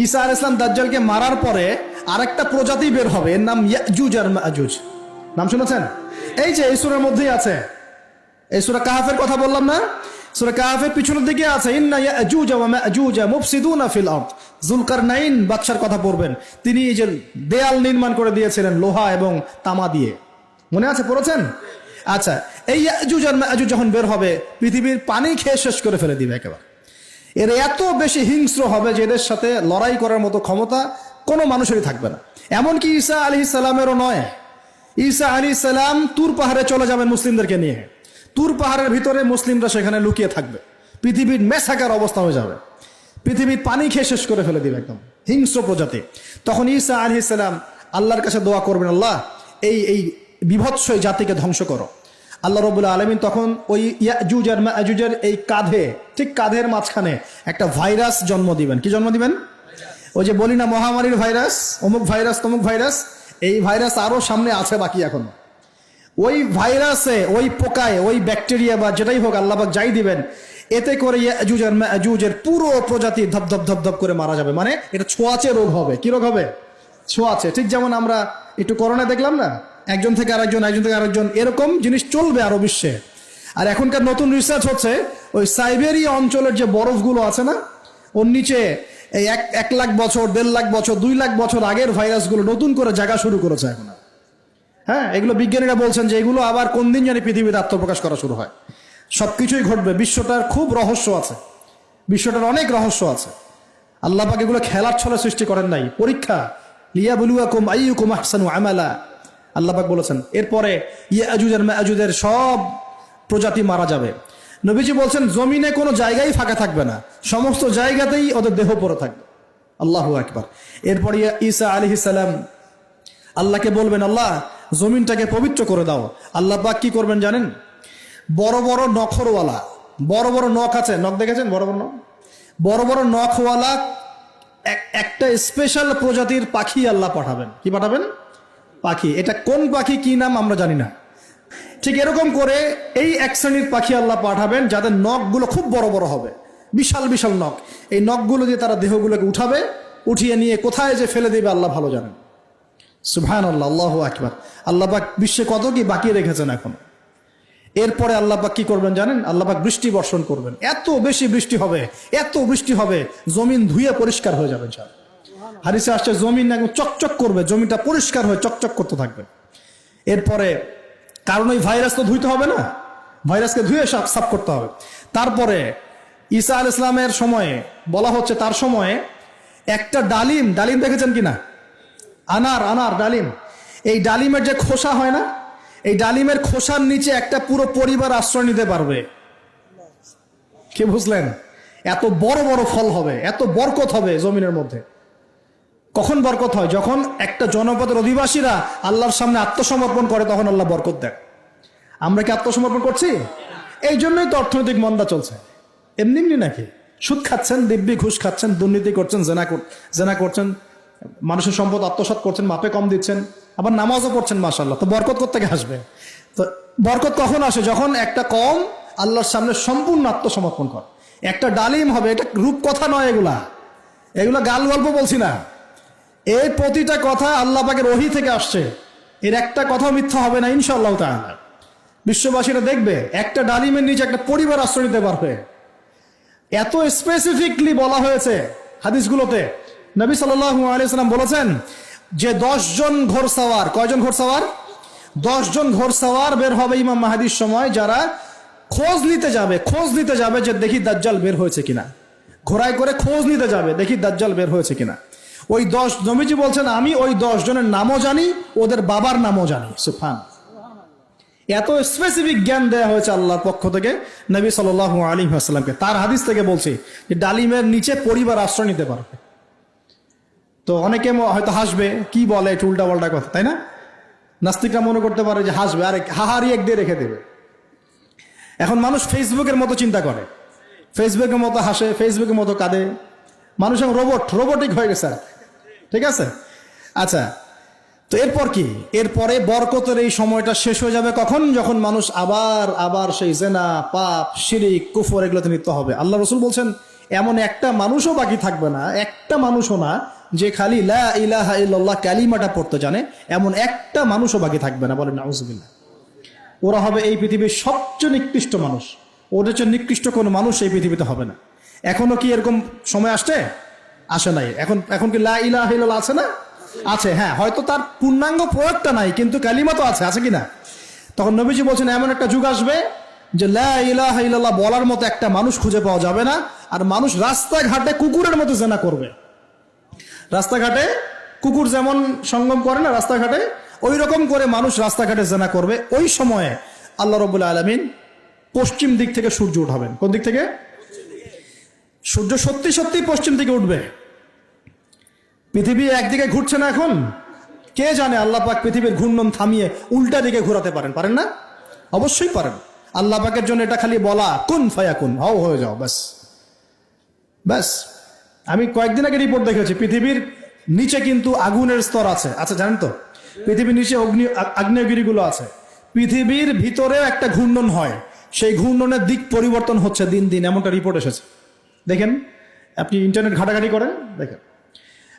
ঈসা আলাইহিস সালাম দাজ্জালকে মারার পরে আরেকটা প্রজাতি বের হবে, এর নাম ইয়াজুজ আর মাজুজ। নাম শুনেছেন? এই যে এই সূরার মধ্যেই আছে, এই সূরা কাহাফের কথা বললাম না, সূরা কাহাফের পিছনের দিকে আছে ইন্না ইয়াজুজ ওয়া মাজুজ মুফসিদুনা ফিল আরদ। যুলকারনাইন বাদশার কথা পড়বেন, তিনি এই যে দেয়াল নির্মাণ করে দিয়েছিলেন লোহা এবং তামা দিয়ে, মনে আছে, পড়েছেন? আচ্ছা, এই ইয়াজুজ আর মাজুজ যখন বের হবে পৃথিবীর পানি খেয়ে শেষ করে ফেলে দিবে একেবারে। এর এত বেশি হিংস্র হবে যে এদের সাথে লড়াই করার মতো ক্ষমতা কোনো মানুষেরই থাকবে না। এমনকি ঈসা আলাইহিস সালামেরও নয়। ঈসা আলাইহিস সালাম তুর পাহাড়ে চলে যাবেন মুসলিমদেরকে নিয়ে, তুর পাহাড়ের ভিতরে মুসলিমরা সেখানে লুকিয়ে থাকবে, পৃথিবীর মেসাকার অবস্থা হয়ে যাবে, পৃথিবীর পানি খেয়ে শেষ করে ফেলে দিবে একদম হিংস্র প্রজাতি। তখন ঈসা আলাইহিস সালাম আল্লাহর কাছে দোয়া করবেন, আল্লাহ এই বিভৎস জাতিকে ধ্বংস করো। আল্লাহ রাব্বুল আলামিন তখন ওই ইয়াজুজ আর মাজুজের এই কাঁধে, ঠিক কাঁধের মাঝখানে একটা ভাইরাস জন্ম দিবেন। কি জন্ম দিবেন? ওই যে বলি না মহামারীর ভাইরাস, অমুক ভাইরাস তমুক ভাইরাস, এই ভাইরাস আরো সামনে আছে বাকি এখনো। ওই ভাইরাসে, ওই পোকায়, ওই ব্যাকটেরিয়া বা যেটাই হোক আল্লাহ পাক যাই দিবেন, এতে করে ইয়াজুজ আর মাজুজের পুরো প্রজাতি ধপ ধপ ধপ করে মারা যাবে। মানে এটা ছোঁয়াচে রোগ হবে। কি রোগ হবে? ছোঁয়াচে। ঠিক যেমন আমরা একটু করোনা দেখলাম না, একজন থেকে আরেকজন, একজন থেকে আরেকজন, এরকম জিনিস চলবে আরো বিশ্বে। আর এখনকার নতুন রিসার্চ হচ্ছে ওই সাইবেরিয়া অঞ্চলের যে বরফগুলো আছে না, ওর নিচে এই 1 লাখ বছর, 1.5 লাখ বছর, 2 লাখ বছর আগের ভাইরাসগুলো নতুন করে জায়গা শুরু করেছে এখন। হ্যাঁ, এগুলো বিজ্ঞানীরা বলছেন যে এগুলো আবার কোন দিন জানি পৃথিবীতে আত্মপ্রকাশ করা শুরু হয়। সবকিছুই ঘটবে। বিশ্বটার খুব রহস্য আছে, বিশ্বটার অনেক রহস্য আছে। আল্লাহ পাক এগুলো খেলার ছলে সৃষ্টি করেন নাই, পরীক্ষা। লিয়াবলুয়াকুম আইয়ুকুম আহসানু আমালা, আল্লাহ পাক বলেছেন। এরপরে ইয়াজুজ আর মাজুজের সব প্রজাতি মারা যাবে। নবীজি বলছেন জমিনে কোনো জায়গায় ফাঁকা থাকবে না, সমস্ত জায়গাতেই ওদের দেহ পড়ে থাকবে। আল্লাহু আকবার। এরপরে ঈসা আলাইহিস সালাম আল্লাহকে বলবেন, আল্লাহ জমিনটাকে পবিত্র করে দাও। আল্লাহ পাক কি করবেন জানেন? বড় বড় নখরওয়ালা, বড় বড় নখ আছে, নখ দেখেছেন? বড় বড় নখ, বড় বড় নখওয়ালা একটা স্পেশাল প্রজাতির পাখি আল্লাহ পাঠাবেন। কি পাঠাবেন? পাখি। এটা কোন পাখি, কি নাম আমরা জানি না। ঠিক এরকম করে এই এক শ্রেণীর পাখি আল্লাহ পাঠাবেন যাদের নখগুলো খুব বড় বড় হবে, বিশাল বিশাল নখ। এই নখগুলো দিয়ে তারা দেহগুলোকে উঠাবে, উঠিয়ে নিয়ে কোথায় যে ফেলে দেবে আল্লাহ ভালো জানেন। সুবহানাল্লাহ, আল্লাহু আকবার। আল্লাহ পাক বিশ্বে কত কি বাকি রেখেছেন এখন। এরপরে আল্লাহ পাক কি করবেন জানেন? আল্লাহ পাক বৃষ্টি বর্ষণ করবেন। এত বেশি বৃষ্টি হবে, এত বৃষ্টি হবে, জমিন ধুয়ে পরিষ্কার হয়ে যাবে। হাদিসে আসছে জমিন একদম চকচক করবে, জমিটা পরিষ্কার হয়ে চকচক করতে থাকবে। এরপরে কারণ ওই ভাইরাস তো ধুইতে হবে না, ভাইরাসকে ধুয়ে সাফ করতে হবে। তারপরে ঈসা আলাইহিস সালামের সময়ে বলা হচ্ছে, তার সময়ে একটা ডালিম, ডালিম দেখেছেন কিনা? আনার ডালিম, এই ডালিমের যে খোসা হয় না, এই ডালিমের খোসার নিচে একটা পুরো পরিবার আশ্রয় নিতে পারবে। কি বুঝলেন? এত বড় বড় ফল হবে, এত বরকত হবে জমিনের মধ্যে। কখন বরকত হয়? যখন একটা জনপদের অধিবাসীরা আল্লাহর সামনে আত্মসমর্পণ করে, তখন আল্লাহ বরকত দেয়। আমরা কি আত্মসমর্পণ করছি? এই জন্যই তো অর্থনৈতিক মন্দা চলছে। এমনি এমনি নাকি? সুদ খাচ্ছেন, দিব্যি ঘুষ খাচ্ছেন, দুর্নীতি করছেন, জেনা করছেন, মানুষের সম্পদ আত্মসাৎ করছেন, মাপে কম দিচ্ছেন, আবার নামাজও পড়ছেন, মাশাআল্লাহ। তো বরকত কোত্থেকে আসবে? তো বরকত কখন আসে? যখন একটা কম আল্লাহর সামনে সম্পূর্ণ আত্মসমর্পণ করে। একটা ডালিম হবে, এটা রূপকথা নয়, এগুলা গাল গল্প বলছি না। এই প্রতিটা কথা আল্লাহ পাকের ওহী থেকে আসছে, এর একটা কথা মিথ্যা হবে না ইনশাআল্লাহ তাআলা। বিশ্ববাসীরা দেখবে একটা ডালিমের নিচে একটা পরিবার আশ্রয় নিতে পারবে। এত স্পেসিফিকলি বলা হয়েছে হাদিসগুলোতে। নবী সাল্লাল্লাহু আলাইহি ওয়াসাল্লাম বলেছেন যে 10 জন ঘোড়সওয়ার, কয়জন ঘোড়সওয়ার? 10 জন ঘোড়সওয়ার বের হবে ইমাম মাহদির সময়, যারা খোঁজ নিতে যাবে যে দেখি দাজ্জাল বের হয়েছে কিনা। ঘোড়ায় করে খোঁজ নিতে যাবে, দেখি দাজ্জাল বের হয়েছে কিনা। ওই 10, নবীজি বলছেন আমি ওই 10 জনের নামও জানি, ওদের বাবার নামও জানি। সুবহানাল্লাহ। এত স্পেসিফিক জ্ঞান দেয়া হয়েছে আল্লাহর পক্ষ থেকে নবী সাল্লাল্লাহু আলাইহি ওয়াসাল্লামকে। তার হাদিস থেকে বলছি যে ডালিমের নিচে পরিবার আশ্রয় নিতে পারবে। তো অনেকে হয়তো হাসবে, কি বলে একটু উল্টা পাল্টা কথা, তাই না? নাস্তিকরা মনে করতে পারে যে হাসবে, আরে হাহারি এক দিয়ে রেখে দেবে। এখন মানুষ ফেসবুকের মতো চিন্তা করে, ফেসবুকের মতো হাসে, ফেসবুকের মতো কাঁদে। মানুষ এখন রোবটিক হয়ে গেছে। ঠিক আছে, আচ্ছা। তো এরপর কি? এরপরে বরকতের এই সময়টা শেষ হয়ে যাবে কখন? যখন মানুষ আবার সেই জেনা, পাপ, শিরিক, কুফর এগুলোতে লিপ্ত হবে। আল্লাহ রাসূল বলছেন এমন একটা মানুষও বাকি থাকবে না, একটা মানুষও না যে খালি লা ইলাহা ইল্লাল্লাহ কালিমাটা পড়তে জানে, এমন একটা মানুষও বাকি থাকবে না। বলেন নাউজুবিল্লাহ। ওরা হবে এই পৃথিবীর সবচেয়ে নিকৃষ্ট মানুষ। ওদের চেয়ে নিকৃষ্ট কোনো মানুষ এই পৃথিবীতে হবে না। এখনো কি এরকম সময় আসছে? আসে নাই। এখন কি লা ইলাহা ইল্লাল্লাহ আছে না? আছে, হ্যাঁ, হয়তো তার পূর্ণাঙ্গ প্রয়োগটা নাই, কিন্তু কালিমা তো আছে কি না? তখন নবীজি বলছেন এমন একটা যুগ আসবে যে লা ইলাহা ইল্লাল্লাহ বলার মতো একটা মানুষ খুঁজে পাওয়া যাবে না। আর মানুষ রাস্তাঘাটে কুকুরের মতো জেনা করবে। রাস্তাঘাটে কুকুর যেমন সঙ্গম করে না রাস্তাঘাটে, ওই রকম করে মানুষ রাস্তাঘাটে জেনা করবে। ওই সময়ে আল্লাহ রাব্বুল আলামিন পশ্চিম দিক থেকে সূর্য উঠাবেন। কোন দিক থেকে? সূর্য সত্যি সত্যি পশ্চিম দিকে উঠবে। পৃথিবী একদিকে ঘুরছে না এখন, কে জানে আল্লাহ পাক পৃথিবীর ঘূর্ণন থামিয়ে উল্টা দিকে ঘোরাতে পারেন না? অবশ্যই পারেন। আল্লাহ পাকের জন্য এটা খালি বলা, কুন ফায়াকুন, হও হয়ে যাও, ব্যাস ব্যাস। আমি কয়েকদিন আগে রিপোর্ট দেখেছি, পৃথিবীর নিচে কিন্তু আগুনের স্তর আছে। আচ্ছা, জানেন তো পৃথিবীর নিচে আগ্নেয়গিরিগুলো আছে। পৃথিবীর ভিতরেও একটা ঘূর্ণন হয়, সেই ঘূর্ণনের দিক পরিবর্তন হচ্ছে দিন দিন, এমনটা রিপোর্ট এসেছে। দেখেন, আপনি ইন্টারনেট ঘাটাঘাটি করেন, দেখেন।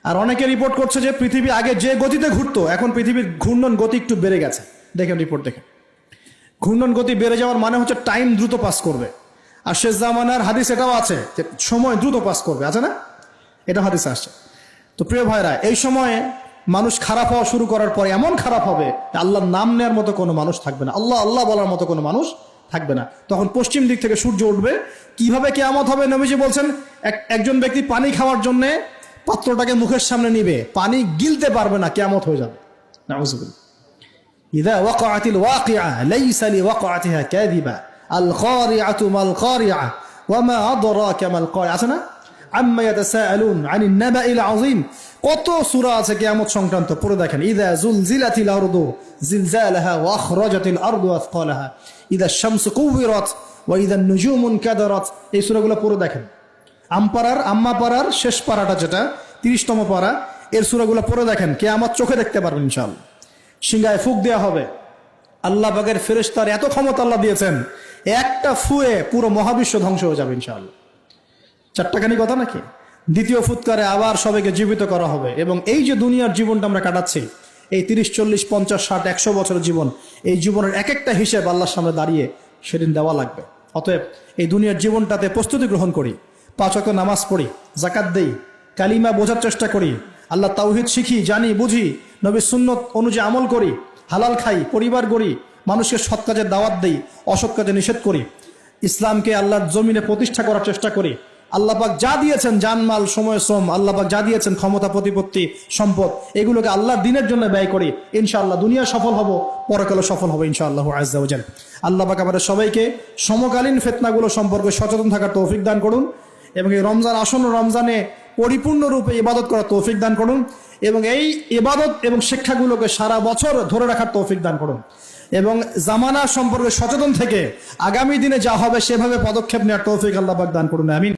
আর অনেকে রিপোর্ট করছে যে পৃথিবী আগে যে গতিতে ঘুরতো, এখন পৃথিবীর ঘূর্ণন গতি একটু বেড়ে গেছে। দেখেন রিপোর্ট, দেখেন। ঘূর্ণন গতি বেড়ে যাওয়ার মানে হচ্ছে টাইম দ্রুত পাস করবে। আর শেষ জামানার হাদিস এটাও আছে যে সময় দ্রুত পাস করবে, আছে না? এটা হাদিস আসছে। তো প্রিয় ভাইরা, এই সময়ে মানুষ খারাপ হওয়া শুরু করার পরে এমন খারাপ হবে, আল্লাহর নাম নেওয়ার মতো কোনো মানুষ থাকবে না, আল্লাহ আল্লাহ বলার মতো কোনো মানুষ থাকবে না। তখন পশ্চিম দিক থেকে সূর্য উঠবে। কিভাবে কিয়ামত হবে? নবীজি বলছেন একজন ব্যক্তি পানি খাওয়ার জন্য পাত্রটাকে মুখের সামনে নিবে, পানি গিলতে পারবে না, কিয়ামত হয়ে যাবে। নাউযুবিল্লাহ। ইযা ওয়াকাআতিল ওয়াকিআ লাইসা লিওয়াকাআতিহা কাযিবা আল কারিআতু মাল কারিআ ওয়া মা আদরাকা মাল কারিআ। আছে না? আম্মা ইয়াতাসাআলুন আনিন নাবাইল আযীম। কত সূরা আছে কিয়ামত সংক্রান্ত, পড়ে দেখেন। ইযা যুলজিলাতিল আরদু জিলজালাহা ওয়া আখরাজাতিল আরদু আসকালাহা ইযা শামসু কুবিরাত ওয়া ইযা নুজুমু কাদারাত। এই সূরাগুলো পড়ে দেখেন। আম্মা পাড়ার শেষ পাড়াটা, যেটা 30তম পাড়া, এর সূরাগুলো পড়ে দেখেন। কিয়ামত চোখে দেখতে পারবেন ইনশাআল্লাহ। সিংহায় ফুঁক দেওয়া হবে। আল্লাহ পাকের ফেরেশতার এত ক্ষমতা আল্লাহ দিয়েছেন, একটা ফুয়ে পুরো মহাবিশ্ব ধ্বংস হয়ে যাবে ইনশাআল্লাহ। চারটাখানি কথা নাকি? দ্বিতীয় ফুৎকারে আবার সবাইকে জীবিত করা হবে। এবং এই যে দুনিয়ার জীবনটা আমরা কাটাচ্ছি, এই 30, 40, 50, 60, 100 বছরের জীবন, এই জীবনের এক একটা হিসেব আল্লাহর সামনে দাঁড়িয়ে সেদিন দেওয়া লাগবে। অতএব এই দুনিয়ার জীবনটাতে প্রস্তুতি গ্রহণ করি, 5 ওয়াক্ত নামাজ পড়ি, যাকাত দেই, কালিমা বোঝার চেষ্টা করি, আল্লাহ তাওহীদ শিখি, জানি, বুঝি, নবীর সুন্নত অনুযায়ী আমল করি, হালাল খাই, পরিবার গড়ি, মানুষকে সৎ কাজের দাওয়াত দেই, অসৎ কাজে নিষেধ করি, ইসলামকে আল্লাহর জমিনে প্রতিষ্ঠা করার চেষ্টা করি। আল্লাহ পাক যা দিয়েছেন, জানমাল, সময়, শ্রম, আল্লাহ পাক যা দিয়েছেন, ক্ষমতা, প্রতিপত্তি, সম্পদ, এগুলোকে আল্লাহর দ্বীনের জন্য ব্যয় করি। ইনশাআল্লাহ দুনিয়া সফল হব, পরকালে সফল হব ইনশাআল্লাহ আযজা ওয়া জাল। আল্লাহ পাক আমাদের সবাইকে সমকালীন ফিতনাগুলো সম্পর্কে সচেতন থাকার তৌফিক দান করুন, এবং এই রমজান, আসন্ন রমজানে পরিপূর্ণরূপে ইবাদত করার তৌফিক দান করুন, এবং এই ইবাদত এবং শিক্ষাগুলোকে সারা বছর ধরে রাখার তৌফিক দান করুন, এবং জামানা সম্পর্কে সচেতন থেকে আগামী দিনে যা হবে সেভাবে পদক্ষেপ নেওয়ার তৌফিক আল্লাহ পাক দান করুন। আমিন।